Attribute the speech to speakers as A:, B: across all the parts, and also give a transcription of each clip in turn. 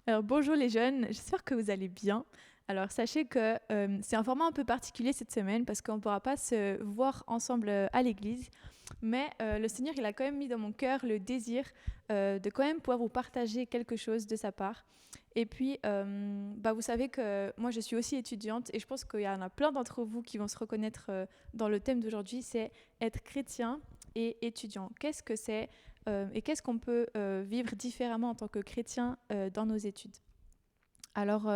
A: Alors bonjour les jeunes, j'espère que vous allez bien. Alors sachez que c'est un format un peu particulier cette semaine parce qu'on ne pourra pas se voir ensemble à l'église, mais le Seigneur il a quand même mis dans mon cœur le désir de quand même pouvoir vous partager quelque chose de sa part. Et puis vous savez que moi je suis aussi étudiante et je pense qu'il y en a plein d'entre vous qui vont se reconnaître dans le thème d'aujourd'hui, c'est être chrétien et étudiant. Qu'est-ce que c'est et qu'est-ce qu'on peut vivre différemment en tant que chrétien dans nos études. Alors,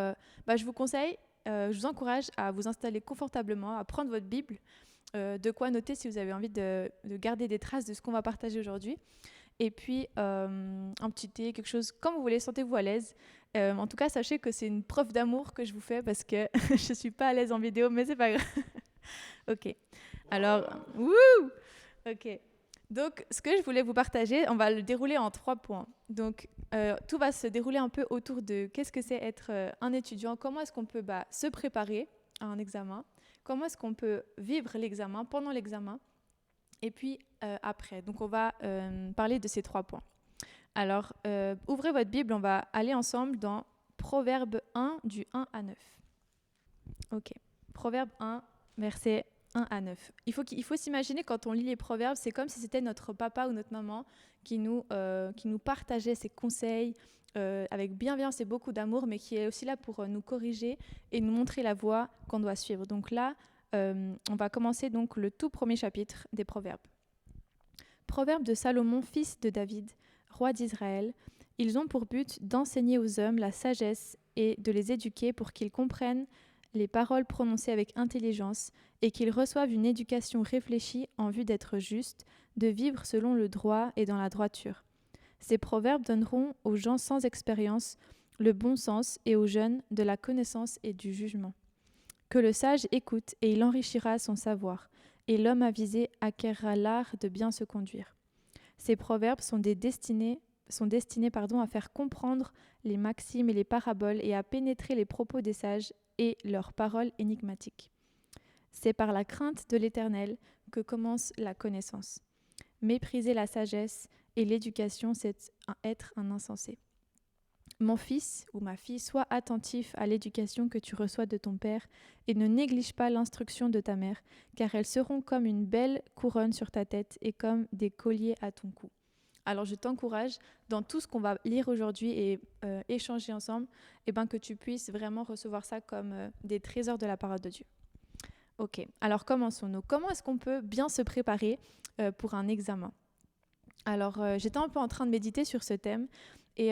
A: je vous conseille, je vous encourage à vous installer confortablement, à prendre votre Bible, de quoi noter si vous avez envie de garder des traces de ce qu'on va partager aujourd'hui. Et puis, un petit thé, quelque chose comme vous voulez, sentez-vous à l'aise. En tout cas, sachez que c'est une preuve d'amour que je vous fais parce que je ne suis pas à l'aise en vidéo, mais c'est pas grave. Ok. Alors, wouh! Ok. Donc, ce que je voulais vous partager, on va le dérouler en 3 points. Donc, tout va se dérouler un peu autour de qu'est-ce que c'est être un étudiant, comment est-ce qu'on peut se préparer à un examen, comment est-ce qu'on peut vivre l'examen, pendant l'examen, et puis après. Donc, on va parler de ces 3 points. Alors, ouvrez votre Bible, on va aller ensemble dans Proverbe 1, du 1 à 9. Ok. Proverbe 1, verset 1 à 9. Il faut s'imaginer quand on lit les proverbes, c'est comme si c'était notre papa ou notre maman qui nous partageait ses conseils avec bienveillance et beaucoup d'amour, mais qui est aussi là pour nous corriger et nous montrer la voie qu'on doit suivre. Donc là, on va commencer donc le tout premier chapitre des proverbes. Proverbes de Salomon, fils de David, roi d'Israël. Ils ont pour but d'enseigner aux hommes la sagesse et de les éduquer pour qu'ils comprennent les paroles prononcées avec intelligence et qu'ils reçoivent une éducation réfléchie en vue d'être justes, de vivre selon le droit et dans la droiture. Ces proverbes donneront aux gens sans expérience le bon sens et aux jeunes de la connaissance et du jugement. Que le sage écoute et il enrichira son savoir, et l'homme avisé acquérera l'art de bien se conduire. Ces proverbes sont destinés à faire comprendre les maximes et les paraboles et à pénétrer les propos des sages et leurs paroles énigmatiques. C'est par la crainte de l'Éternel que commence la connaissance. Mépriser la sagesse et l'éducation, c'est être un insensé. Mon fils ou ma fille, sois attentif à l'éducation que tu reçois de ton père et ne néglige pas l'instruction de ta mère, car elles seront comme une belle couronne sur ta tête et comme des colliers à ton cou. Alors je t'encourage dans tout ce qu'on va lire aujourd'hui et échanger ensemble, que tu puisses vraiment recevoir ça comme des trésors de la parole de Dieu. Ok, alors commençons-nous. Comment est-ce qu'on peut bien se préparer pour un examen? Alors j'étais un peu en train de méditer sur ce thème et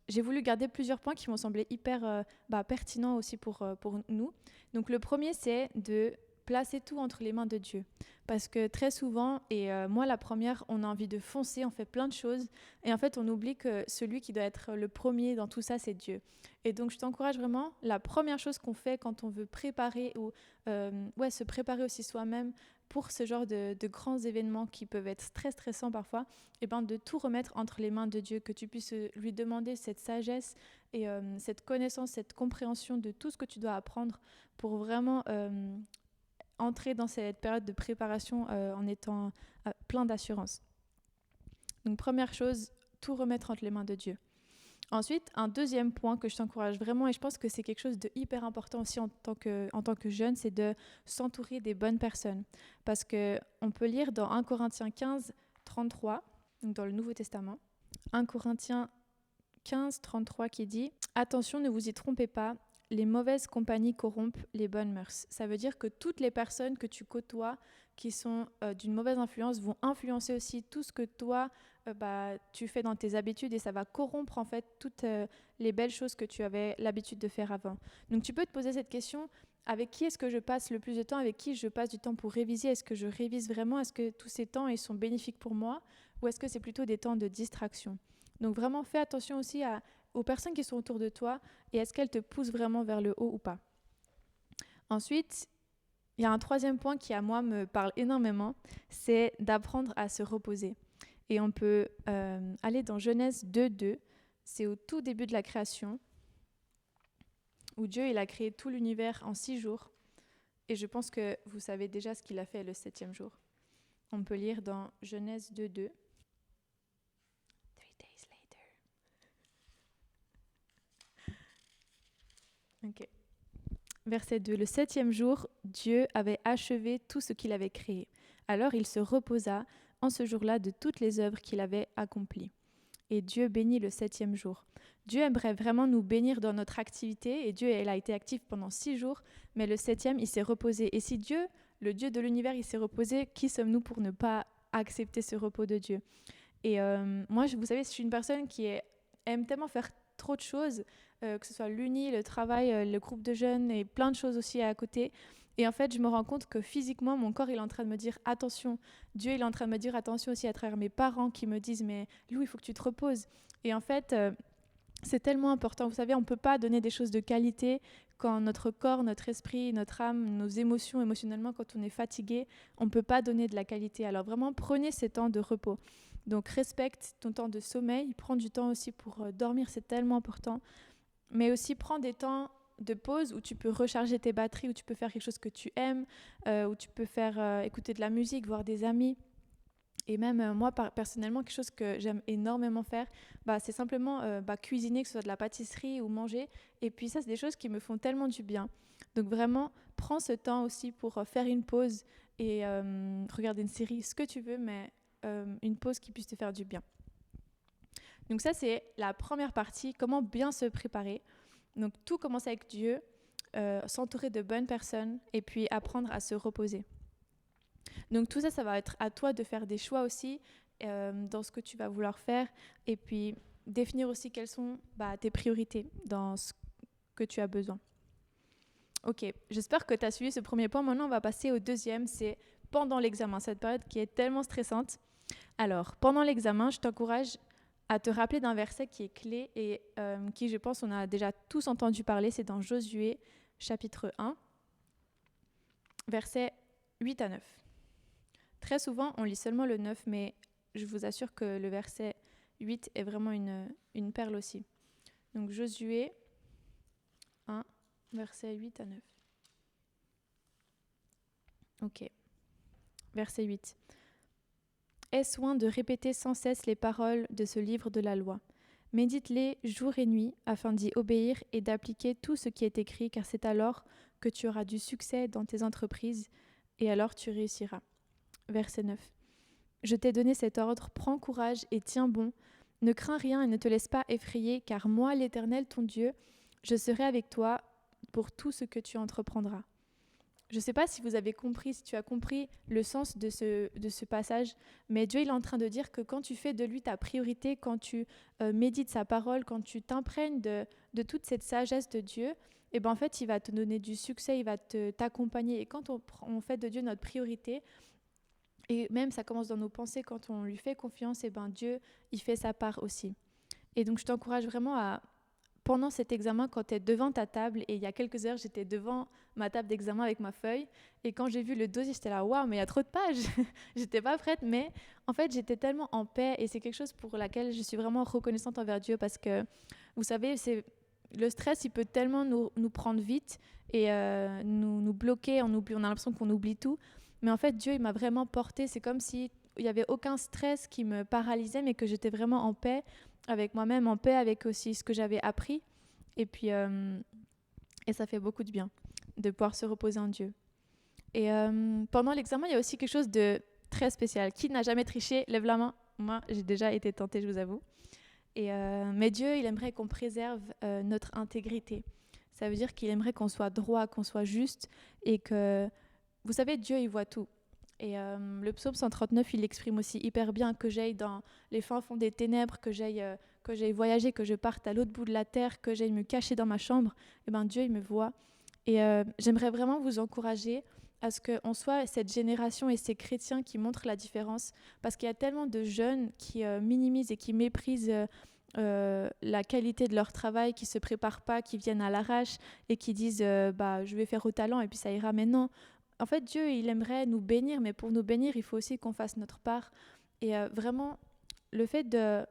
A: j'ai voulu garder plusieurs points qui m'ont semblé hyper pertinents aussi pour nous. Donc le premier, c'est de placer tout entre les mains de Dieu. Parce que très souvent, et moi la première, on a envie de foncer, on fait plein de choses, et en fait on oublie que celui qui doit être le premier dans tout ça, c'est Dieu. Et donc je t'encourage vraiment, la première chose qu'on fait quand on veut préparer ou se préparer aussi soi-même pour ce genre de grands événements qui peuvent être très stressants parfois, de tout remettre entre les mains de Dieu, que tu puisses lui demander cette sagesse et cette connaissance, cette compréhension de tout ce que tu dois apprendre pour vraiment entrer dans cette période de préparation en étant plein d'assurance. Donc première chose, tout remettre entre les mains de Dieu. Ensuite, un deuxième point que je t'encourage vraiment, et je pense que c'est quelque chose de hyper important aussi en tant que jeune, c'est de s'entourer des bonnes personnes. Parce qu'on peut lire dans 1 Corinthiens 15, 33, donc dans le Nouveau Testament, 1 Corinthiens 15, 33 qui dit « Attention, ne vous y trompez pas, les mauvaises compagnies corrompent les bonnes mœurs. » Ça veut dire que toutes les personnes que tu côtoies qui sont d'une mauvaise influence vont influencer aussi tout ce que toi, tu fais dans tes habitudes et ça va corrompre en fait toutes les belles choses que tu avais l'habitude de faire avant. Donc tu peux te poser cette question, avec qui est-ce que je passe le plus de temps, avec qui je passe du temps pour réviser? Est-ce que je révise vraiment? Est-ce que tous ces temps ils sont bénéfiques pour moi? Ou est-ce que c'est plutôt des temps de distraction? Donc vraiment fais attention aussi aux personnes qui sont autour de toi et est-ce qu'elles te poussent vraiment vers le haut ou pas. Ensuite, il y a un troisième point qui à moi me parle énormément, c'est d'apprendre à se reposer. Et on peut aller dans Genèse 2.2, c'est au tout début de la création, où Dieu il a créé tout l'univers en 6 jours. Et je pense que vous savez déjà ce qu'il a fait le 7e jour. On peut lire dans Genèse 2.2. 3 days later. Ok. Verset 2. Le 7e jour, Dieu avait achevé tout ce qu'il avait créé. Alors il se reposa en ce jour-là de toutes les œuvres qu'il avait accomplies. Et Dieu bénit le 7e jour. Dieu aimerait vraiment nous bénir dans notre activité, et Dieu, il a été actif pendant 6 jours, mais le 7e, il s'est reposé. Et si Dieu, le Dieu de l'univers, il s'est reposé, qui sommes-nous pour ne pas accepter ce repos de Dieu? Et moi, vous savez, je suis une personne aime tellement faire trop de choses, que ce soit l'uni, le travail, le groupe de jeunes et plein de choses aussi à côté. Et en fait, je me rends compte que physiquement, mon corps, il est en train de me dire attention. Dieu, il est en train de me dire attention aussi à travers mes parents qui me disent mais Lou, il faut que tu te reposes. Et en fait, c'est tellement important. Vous savez, on ne peut pas donner des choses de qualité quand notre corps, notre esprit, notre âme, nos émotions, émotionnellement, quand on est fatigué, on ne peut pas donner de la qualité. Alors vraiment, prenez ces temps de repos. Donc respecte ton temps de sommeil, prends du temps aussi pour dormir, c'est tellement important. Mais aussi prends des temps de pause où tu peux recharger tes batteries, où tu peux faire quelque chose que tu aimes, où tu peux faire écouter de la musique, voir des amis. Et même moi, personnellement, quelque chose que j'aime énormément faire, c'est simplement cuisiner, que ce soit de la pâtisserie ou manger. Et puis ça, c'est des choses qui me font tellement du bien. Donc vraiment, prends ce temps aussi pour faire une pause et regarder une série, ce que tu veux, mais une pause qui puisse te faire du bien. Donc ça, c'est la première partie, comment bien se préparer. Donc tout commence avec Dieu, s'entourer de bonnes personnes et puis apprendre à se reposer. Donc tout ça, ça va être à toi de faire des choix aussi dans ce que tu vas vouloir faire et puis définir aussi quelles sont tes priorités dans ce que tu as besoin. Ok, j'espère que tu as suivi ce premier point. Maintenant, on va passer au deuxième, c'est pendant l'examen, cette période qui est tellement stressante. Alors, pendant l'examen, je t'encourage à te rappeler d'un verset qui est clé et qui, je pense, on a déjà tous entendu parler. C'est dans Josué, chapitre 1, versets 8 à 9. Très souvent, on lit seulement le 9, mais je vous assure que le verset 8 est vraiment une perle aussi. Donc Josué 1, versets 8 à 9. Ok, verset 8. Aie soin de répéter sans cesse les paroles de ce livre de la loi. Médite-les jour et nuit afin d'y obéir et d'appliquer tout ce qui est écrit, car c'est alors que tu auras du succès dans tes entreprises et alors tu réussiras. Verset 9. Je t'ai donné cet ordre, prends courage et tiens bon. Ne crains rien et ne te laisse pas effrayer, car moi, l'Éternel, ton Dieu, je serai avec toi pour tout ce que tu entreprendras. Je ne sais pas si vous avez compris, si tu as compris le sens de ce passage, mais Dieu il est en train de dire que quand tu fais de lui ta priorité, quand tu médites sa parole, quand tu t'imprègnes de toute cette sagesse de Dieu, et en fait, il va te donner du succès, il va t'accompagner. Et quand on fait de Dieu notre priorité, et même ça commence dans nos pensées, quand on lui fait confiance, Dieu, il fait sa part aussi. Et donc, je t'encourage vraiment à, pendant cet examen, quand tu es devant ta table, et il y a quelques heures, j'étais devant ma table d'examen avec ma feuille, et quand j'ai vu le dossier, j'étais là, waouh, mais il y a trop de pages. J'étais pas prête, mais en fait, j'étais tellement en paix, et c'est quelque chose pour laquelle je suis vraiment reconnaissante envers Dieu, parce que, vous savez, le stress, il peut tellement nous prendre vite, et nous bloquer, on a l'impression qu'on oublie tout, mais en fait, Dieu, il m'a vraiment portée, c'est comme si il n'y avait aucun stress qui me paralysait, mais que j'étais vraiment en paix avec moi-même, en paix avec aussi ce que j'avais appris. Et puis, et ça fait beaucoup de bien de pouvoir se reposer en Dieu. Et pendant l'examen, il y a aussi quelque chose de très spécial. Qui n'a jamais triché? Lève la main. Moi, j'ai déjà été tentée, je vous avoue. Mais Dieu, il aimerait qu'on préserve notre intégrité. Ça veut dire qu'il aimerait qu'on soit droit, qu'on soit juste et que, vous savez, Dieu, il voit tout. Et le psaume 139, il l'exprime aussi hyper bien, que j'aille dans les fins fonds des ténèbres, que j'aille voyager, que je parte à l'autre bout de la terre, que j'aille me cacher dans ma chambre, Dieu, il me voit. Et j'aimerais vraiment vous encourager à ce qu'on soit cette génération et ces chrétiens qui montrent la différence, parce qu'il y a tellement de jeunes qui minimisent et qui méprisent la qualité de leur travail, qui ne se préparent pas, qui viennent à l'arrache et qui disent je vais faire au talent et puis ça ira. Mais non, en fait, Dieu, il aimerait nous bénir, mais pour nous bénir, il faut aussi qu'on fasse notre part. Et vraiment, le fait de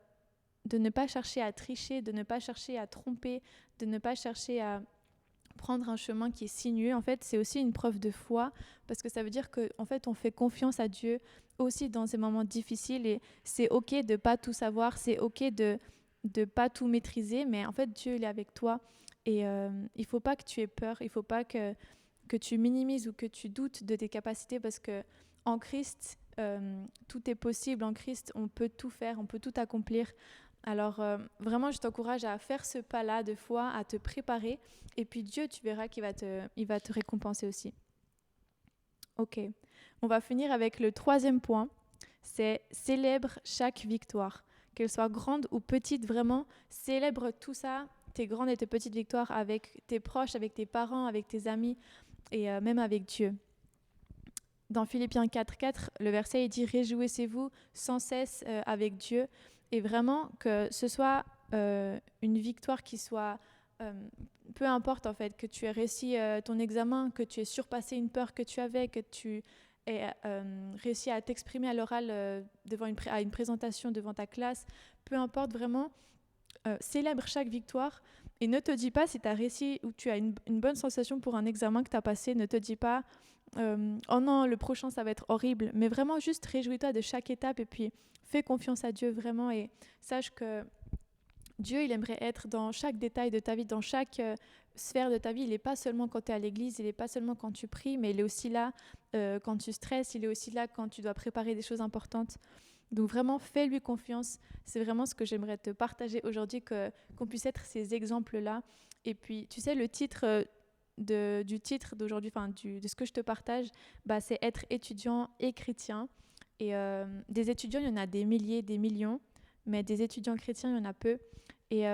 A: ne pas chercher à tricher, de ne pas chercher à tromper, de ne pas chercher à prendre un chemin qui est sinueux, en fait, c'est aussi une preuve de foi, parce que ça veut dire qu'en fait, on fait confiance à Dieu aussi dans ces moments difficiles, et c'est OK de ne pas tout savoir, c'est OK de ne pas tout maîtriser, mais en fait, Dieu, il est avec toi. Et il ne faut pas que tu aies peur, il ne faut pas que tu minimises ou que tu doutes de tes capacités parce que en Christ, tout est possible. En Christ, on peut tout faire, on peut tout accomplir. Alors vraiment, je t'encourage à faire ce pas-là de foi, à te préparer. Et puis Dieu, tu verras il va te récompenser aussi. Ok, on va finir avec le troisième point. C'est célèbre chaque victoire. Qu'elle soit grande ou petite, vraiment, célèbre tout ça, tes grandes et tes petites victoires avec tes proches, avec tes parents, avec tes amis et même avec Dieu. Dans Philippiens 4.4, le verset il dit « Réjouissez-vous sans cesse avec Dieu ». Et vraiment que ce soit une victoire qui soit, peu importe en fait, que tu aies réussi ton examen, que tu aies surpassé une peur que tu avais, que tu aies réussi à t'exprimer à l'oral à une présentation devant ta classe, peu importe vraiment, célèbre chaque victoire et ne te dis pas si tu as réussi ou tu as une bonne sensation pour un examen que tu as passé, ne te dis pas oh non, le prochain ça va être horrible, mais vraiment juste réjouis-toi de chaque étape et puis fais confiance à Dieu vraiment et sache que Dieu il aimerait être dans chaque détail de ta vie, dans chaque sphère de ta vie. Il n'est pas seulement quand tu es à l'église, il n'est pas seulement quand tu pries, mais il est aussi là quand tu stresses, il est aussi là quand tu dois préparer des choses importantes. Donc vraiment, fais-lui confiance. C'est vraiment ce que j'aimerais te partager aujourd'hui, qu'on puisse être ces exemples-là. Et puis, tu sais, le titre du titre d'aujourd'hui, de ce que je te partage, c'est être étudiant et chrétien. Et des étudiants, il y en a des milliers, des millions, mais des étudiants chrétiens, il y en a peu. Et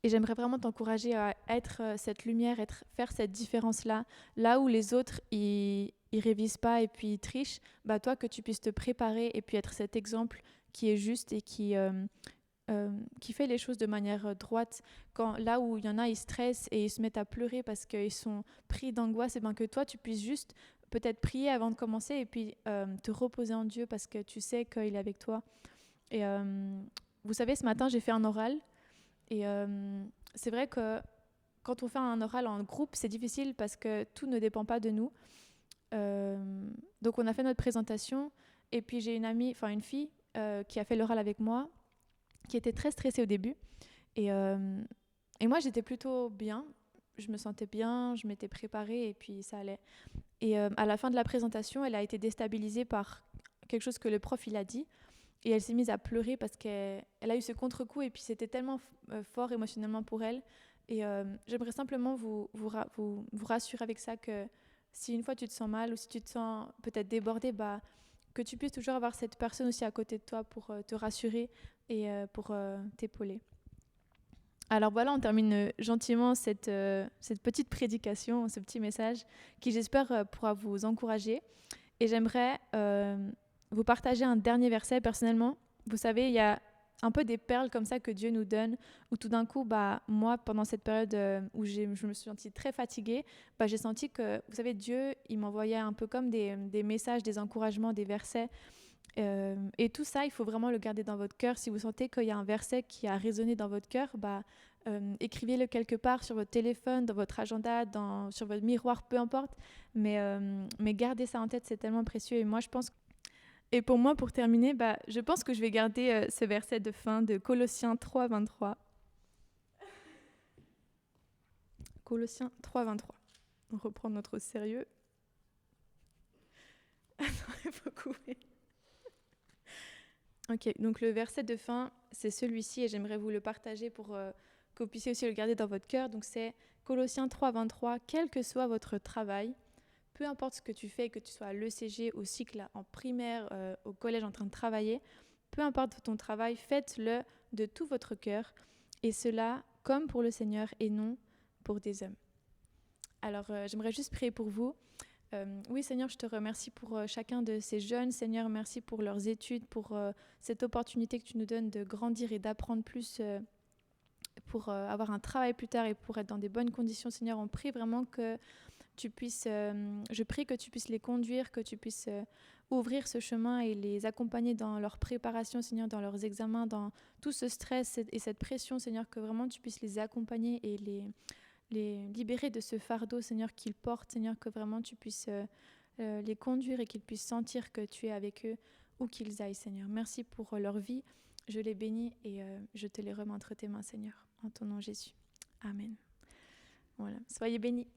A: j'aimerais vraiment t'encourager à être cette lumière, faire cette différence-là. Là où les autres, ils révisent pas et puis ils trichent, toi, que tu puisses te préparer et puis être cet exemple qui est juste et qui fait les choses de manière droite. Là où il y en a, ils stressent et ils se mettent à pleurer parce qu'ils sont pris d'angoisse, et que toi, tu puisses juste peut-être prier avant de commencer et puis te reposer en Dieu parce que tu sais qu'il est avec toi. Et vous savez, ce matin, j'ai fait un oral. Et c'est vrai que quand on fait un oral en groupe, c'est difficile parce que tout ne dépend pas de nous. Donc on a fait notre présentation et puis j'ai une fille qui a fait l'oral avec moi, qui était très stressée au début. Et moi, j'étais plutôt bien. Je me sentais bien, je m'étais préparée et puis ça allait. Et à la fin de la présentation, elle a été déstabilisée par quelque chose que le prof il a dit. Et elle s'est mise à pleurer parce qu'elle a eu ce contre-coup et puis c'était tellement fort émotionnellement pour elle. Et j'aimerais simplement vous rassurer avec ça que si une fois tu te sens mal ou si tu te sens peut-être débordé, que tu puisses toujours avoir cette personne aussi à côté de toi pour te rassurer et pour t'épauler. Alors voilà, on termine gentiment cette petite prédication, ce petit message qui j'espère pourra vous encourager. Et j'aimerais vous partager un dernier verset personnellement. Vous savez, il y a un peu des perles comme ça que Dieu nous donne, où tout d'un coup, moi, pendant cette période où je me suis sentie très fatiguée, j'ai senti que, vous savez, Dieu, il m'envoyait un peu comme des messages, des encouragements, des versets. Et tout ça, il faut vraiment le garder dans votre cœur. Si vous sentez qu'il y a un verset qui a résonné dans votre cœur, écrivez-le quelque part sur votre téléphone, dans votre agenda, sur votre miroir, peu importe. Mais gardez ça en tête, c'est tellement précieux. Et moi, je pense... Et pour moi, pour terminer, je pense que je vais garder ce verset de fin de Colossiens 3.23. Colossiens 3.23. On reprend notre sérieux. Attends, il faut couper. Ok, donc le verset de fin, c'est celui-ci et j'aimerais vous le partager pour que vous puissiez aussi le garder dans votre cœur. Donc c'est Colossiens 3.23. Quel que soit votre travail, peu importe ce que tu fais, que tu sois à l'ECG, au cycle, en primaire, au collège en train de travailler, peu importe ton travail, faites-le de tout votre cœur et cela comme pour le Seigneur et non pour des hommes. Alors j'aimerais juste prier pour vous. Oui, Seigneur, je te remercie pour chacun de ces jeunes. Seigneur, merci pour leurs études, pour cette opportunité que tu nous donnes de grandir et d'apprendre plus pour avoir un travail plus tard et pour être dans des bonnes conditions. Seigneur, on prie vraiment que tu puisses, je prie que tu puisses les conduire, que tu puisses ouvrir ce chemin et les accompagner dans leur préparation, Seigneur, dans leurs examens, dans tout ce stress et cette pression, Seigneur, que vraiment tu puisses les accompagner et les libérer de ce fardeau, Seigneur, qu'ils portent, Seigneur, que vraiment tu puisses les conduire et qu'ils puissent sentir que tu es avec eux où qu'ils aillent, Seigneur. Merci pour leur vie, je les bénis et je te les remets entre tes mains, Seigneur, en ton nom Jésus. Amen. Voilà, soyez bénis.